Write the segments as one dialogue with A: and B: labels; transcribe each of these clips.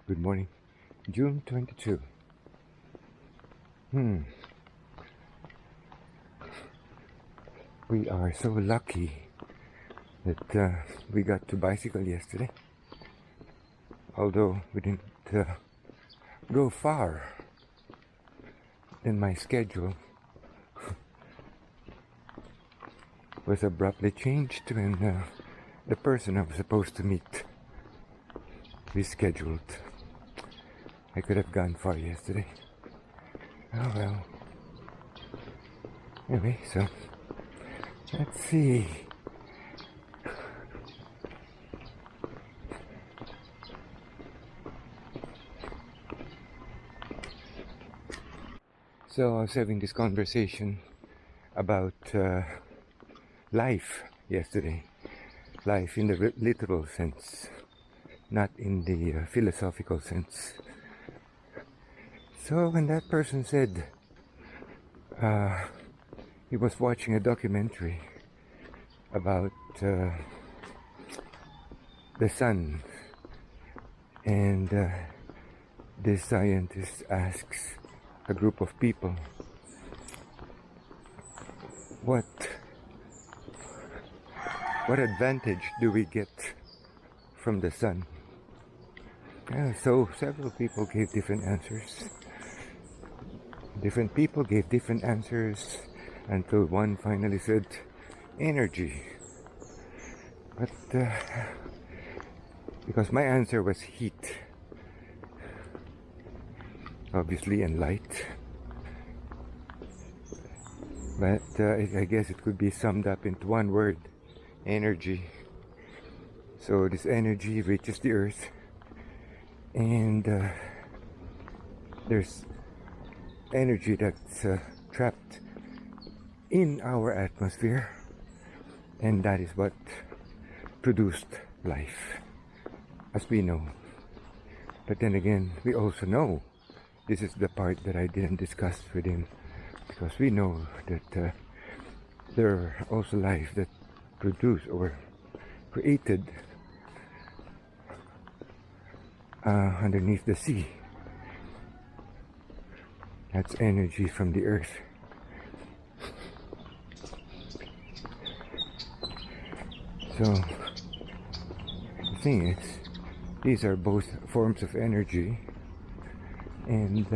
A: Good morning. June 22. We are so lucky that we got to bicycle yesterday. Although we didn't go far, then my schedule was abruptly changed when the person I was supposed to meet rescheduled. I could have gone far yesterday. Oh well. Anyway, so let's see. So I was having this conversation about life yesterday. Life in the literal sense, not in the philosophical sense. So when that person said he was watching a documentary about the sun, and this scientist asks a group of people, what advantage do we get from the sun? So several people gave different answers. Different people gave different answers until one finally said energy. But because my answer was heat, obviously, and light. But I guess it could be summed up into one word: energy. So this energy reaches the earth, and there's energy that's trapped in our atmosphere, and that is what produced life, as we know. But then again, we also know, this is the part that I didn't discuss with him, because we know that there are also life that produced or created underneath the sea. That's energy from the earth. So the thing is, these are both forms of energy, and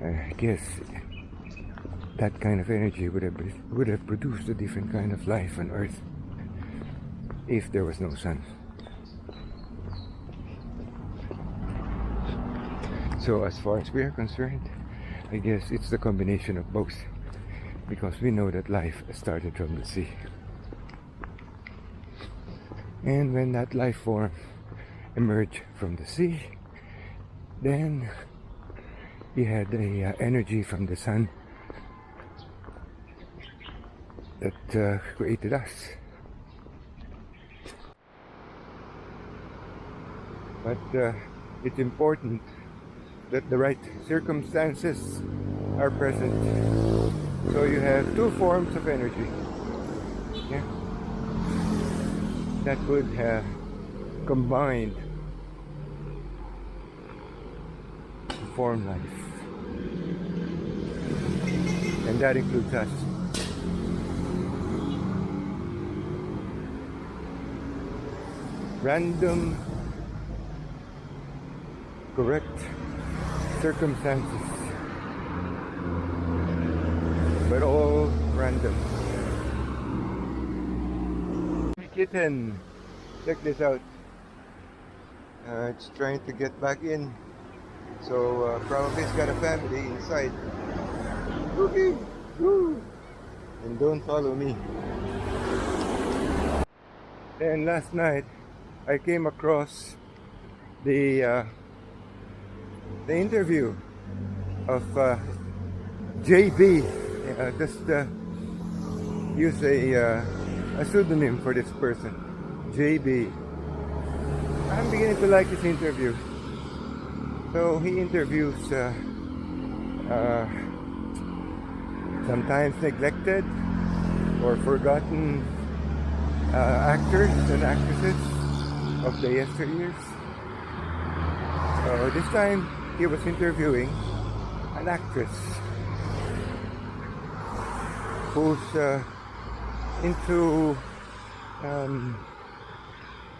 A: I guess that kind of energy would have produced a different kind of life on Earth if there was no sun. So as far as we are concerned, I guess it's the combination of both, because we know that life started from the sea. And when that life form emerged from the sea, then we had a energy from the sun that created us. But it's important that the right circumstances are present. So you have two forms of energy, yeah, that could have combined to form life, and that includes us. Random, correct circumstances, but all random. Kitten, check this out. It's trying to get back in, so probably it's got a family inside. Okay, woo. And don't follow me. Then last night I came across the interview of JB. Just use a pseudonym for this person, JB. I'm beginning to like his interview. So he interviews sometimes neglected or forgotten actors and actresses of the yesteryears. this time he was interviewing an actress who's into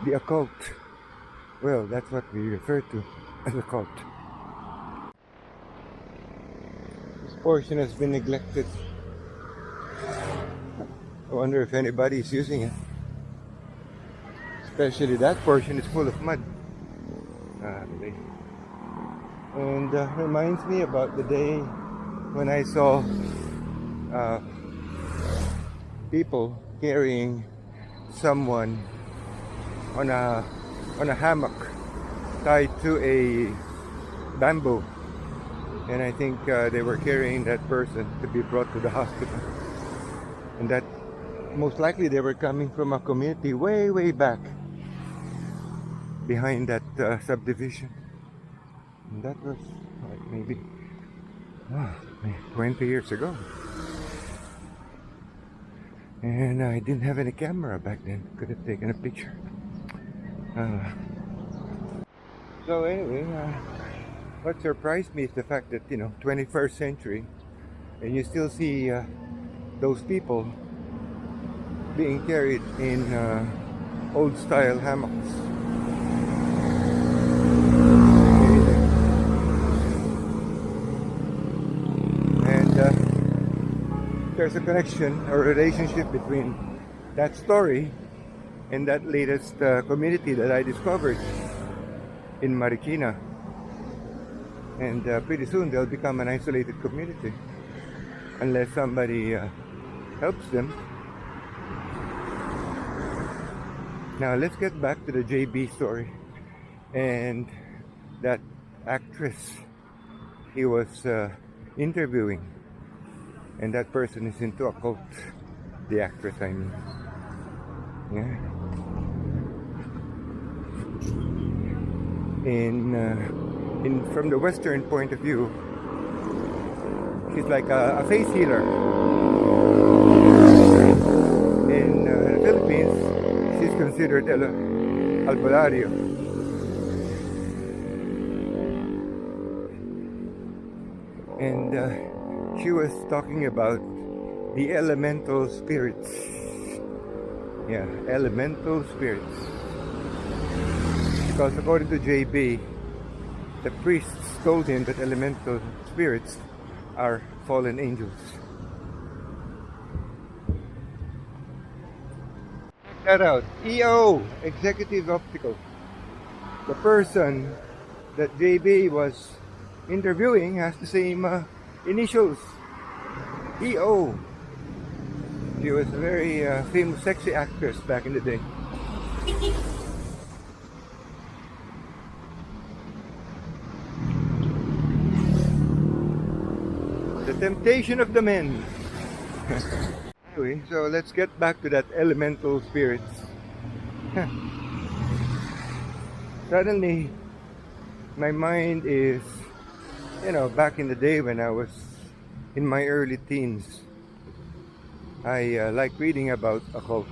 A: the occult. Well, that's what we refer to as a cult. This portion has been neglected. I wonder if anybody's using it. Especially that portion is full of mud. And reminds me about the day when I saw people carrying someone on a hammock tied to a bamboo, and I think they were carrying that person to be brought to the hospital, and that most likely they were coming from a community way back behind that subdivision, and that was like maybe 20 years ago. And I didn't have any camera back then. Could have taken a picture. So anyway, what surprised me is the fact that, 21st century, and you still see those people being carried in old style hammocks. There's a connection or relationship between that story and that latest community that I discovered in Marikina. And pretty soon they'll become an isolated community unless somebody helps them. Now let's get back to the JB story and that actress he was interviewing. And that person is into a cult. The actress, I mean. Yeah. From the Western point of view, she's like a face healer. In the Philippines, she's considered albularyo. And she was talking about the elemental spirits. Yeah, elemental spirits. Because according to JB, the priests told him that elemental spirits are fallen angels. Check that out. EO, Executive Optical. The person that JB was interviewing has the same initials, EO. She was a very famous sexy actress back in the day. The temptation of the men. Anyway, so let's get back to that elemental spirits. Suddenly, my mind is, back in the day when I was in my early teens, I like reading about occult.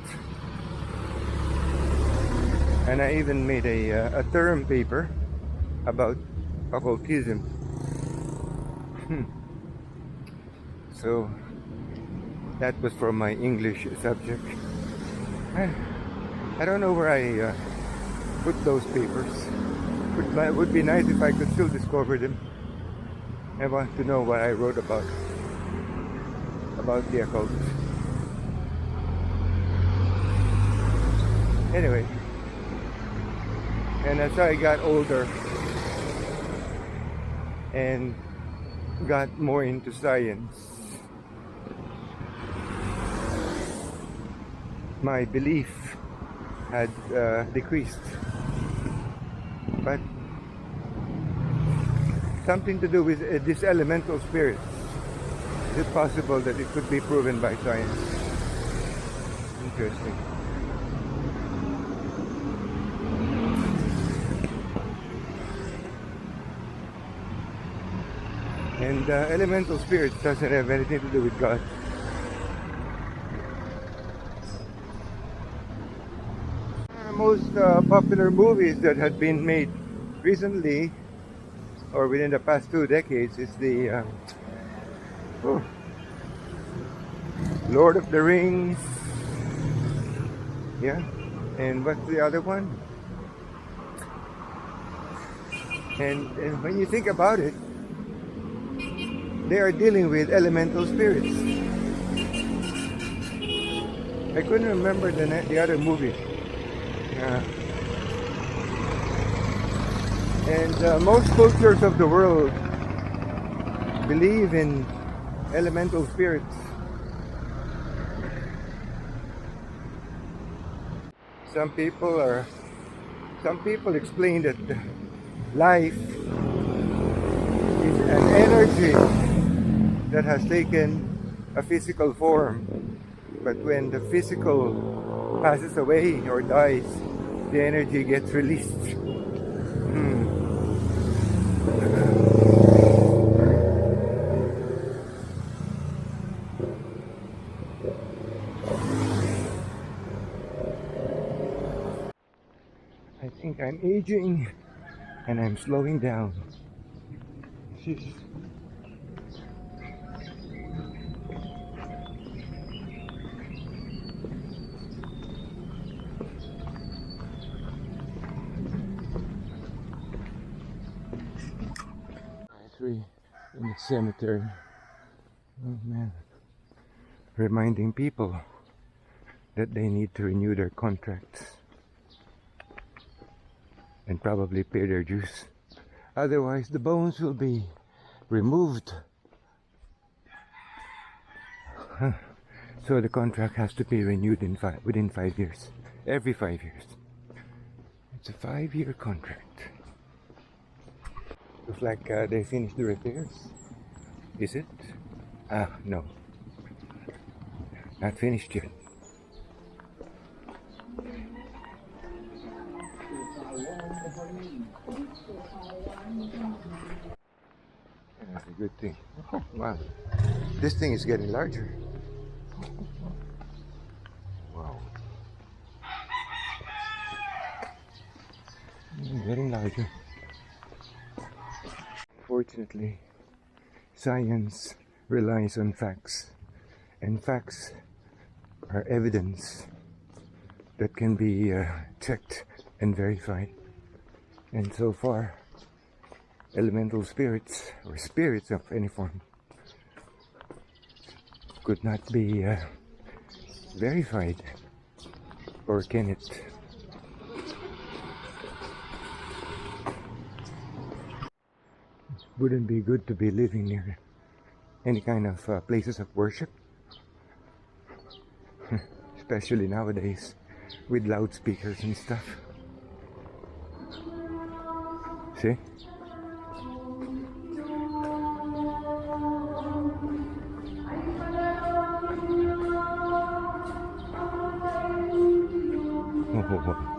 A: And I even made a term paper about occultism. So that was from my English subject. I don't know where I put those papers. It would be nice if I could still discover them. I want to know what I wrote about the occult. Anyway, and as I got older and got more into science, my belief had decreased. But something to do with these elemental spirits. Is it possible that it could be proven by science? Interesting. And elemental spirits doesn't have anything to do with God. Most popular movies that had been made recently or within the past 2 decades, is the oh, Lord of the Rings. Yeah, and what's the other one? And when you think about it, they are dealing with elemental spirits. I couldn't remember the other movie. And most cultures of the world believe in elemental spirits. Some people explain that life is an energy that has taken a physical form. But when the physical passes away or dies, the energy gets released. I think I'm aging and I'm slowing down. Jeez. In the cemetery. Oh man. Reminding people that they need to renew their contracts and probably pay their dues. Otherwise the bones will be removed. So the contract has to be renewed within 5 years. Every 5 years. It's a 5-year contract. Looks like they finished the repairs. Is it? No. Not finished yet. That's a good thing. Wow. This thing is getting larger. Wow. Getting larger. Fortunately, science relies on facts, and facts are evidence that can be checked and verified. And so far, elemental spirits or spirits of any form could not be verified, or can it? Wouldn't be good to be living near any kind of places of worship, especially nowadays with loudspeakers and stuff. See? Oh.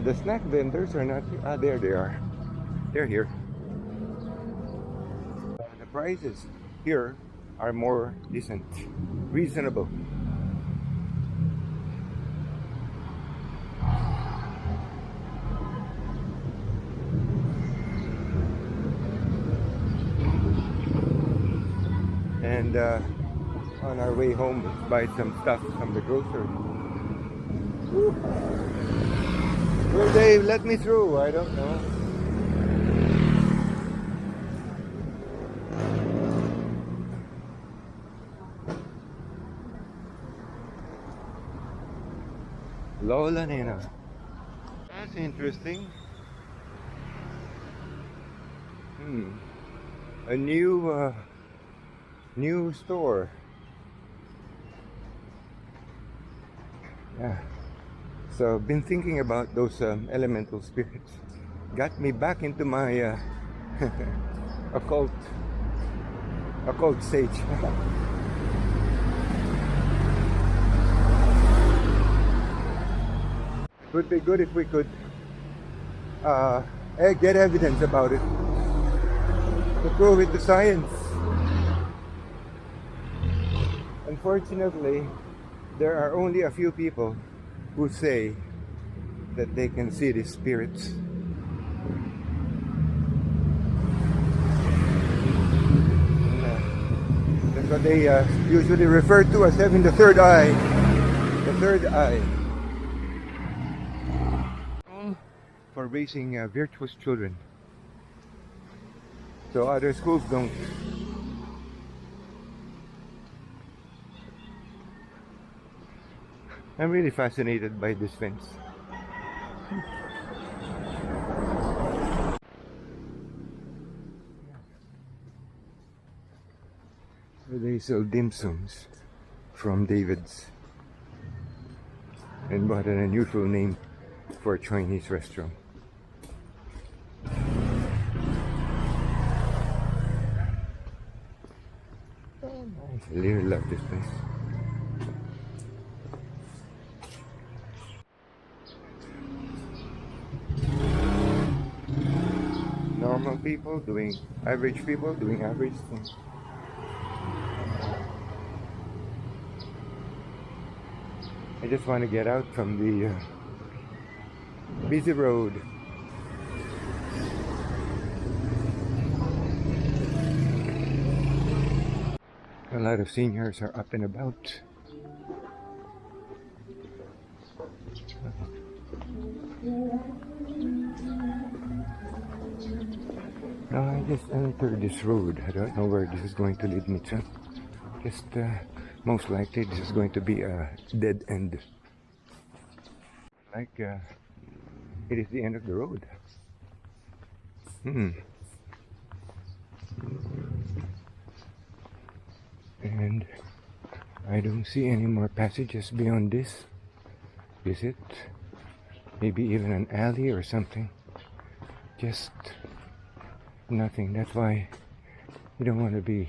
A: The snack vendors are not. There they are. They're here. The prices here are more decent, reasonable. And on our way home, let's buy some stuff from the grocery. Woo. Will they let me through? I don't know. Lola Nena. That's interesting. A new store. Yeah. So I've been thinking about those elemental spirits. Got me back into my occult stage. would be good if we could get evidence about it to prove it to science. Unfortunately, there are only a few people who say that they can see these spirits. That's what they usually refer to as having the third eye. The third eye. For raising virtuous children. So other schools don't. I'm really fascinated by this fence. So they sell dim sums from David's. And what an unusual name for a Chinese restaurant. I really love this place. Normal people doing average things. I just want to get out from the busy road. A lot of seniors are up and about. Now I just entered this road. I don't know where this is going to lead me to. Just most likely this is going to be a dead end. Like it is the end of the road. And I don't see any more passages beyond this. Is it? Maybe even an alley or something. Just nothing. That's why you don't want to be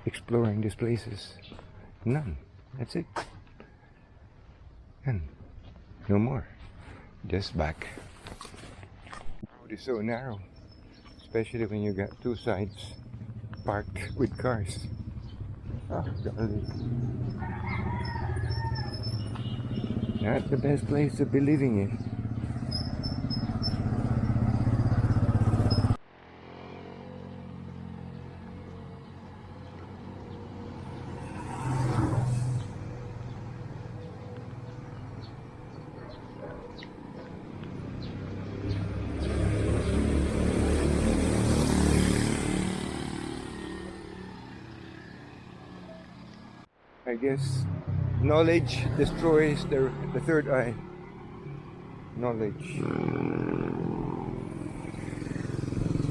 A: exploring these places. None. That's it. And no more. Just back. The road is so narrow, especially when you got two sides parked with cars. Oh, golly. Not the best place to be living in. I guess knowledge destroys the third eye. Knowledge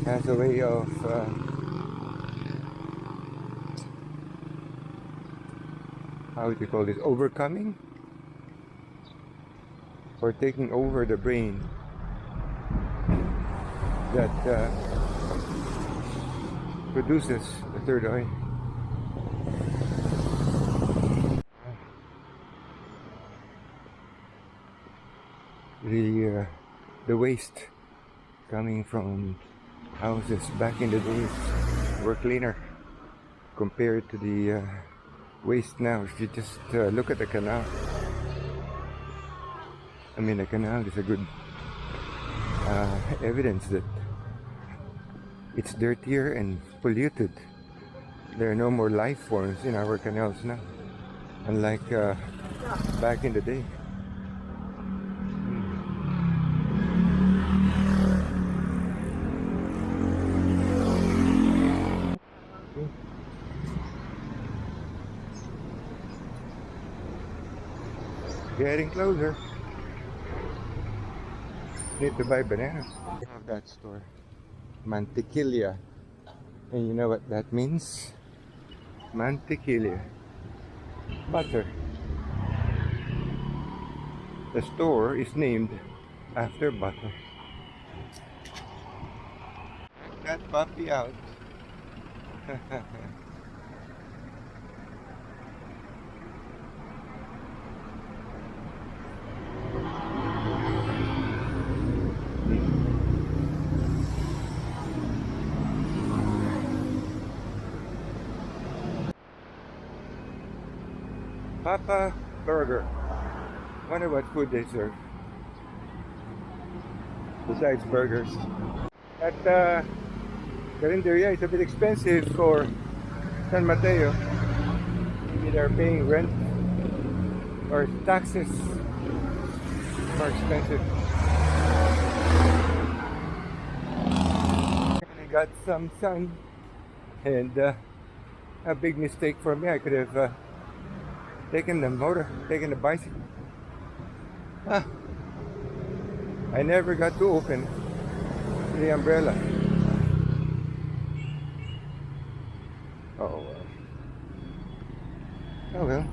A: has a way of how do you call this? Overcoming or taking over the brain that produces the third eye. The waste coming from houses back in the days were cleaner compared to the waste now. If you just look at the canal, I mean the canal is a good evidence that it's dirtier and polluted. There are no more life forms in our canals now, unlike back in the day. Getting closer. Need to buy bananas. I have that store, Mantequilla, and you know what that means? Mantequilla, butter. The store is named after butter. Check that puppy out. Papa Burger. Wonder what food they serve besides burgers. At Carinderia is a bit expensive for San Mateo. Maybe they're paying rent or taxes more expensive. I got some sun and a big mistake for me. I could have taken the bicycle. Ah, I never got to open the umbrella. Oh well. Oh well.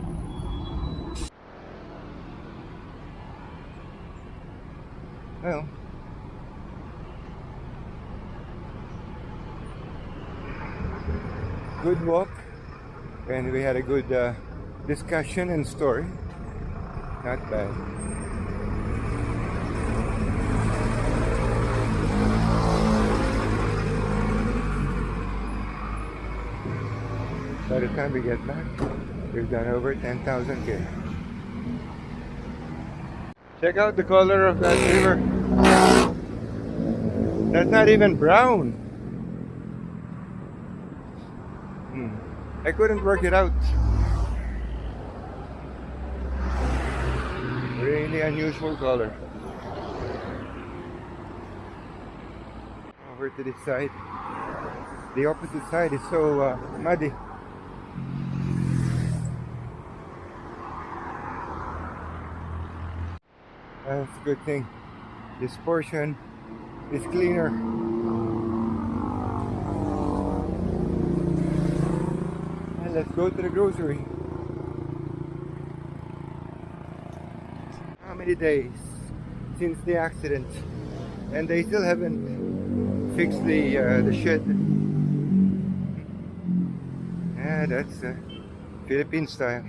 A: Well. Good walk, and we had a good discussion and story. Not bad. By the time we get back, we've done over 10,000 K. Check out the color of that river. That's not even brown. I couldn't work it out. Really unusual color. Over to this side. The opposite side is so muddy. That's a good thing. This portion is cleaner. And let's go to the grocery. How many days since the accident? And they still haven't fixed the shed. Yeah, that's Philippine style.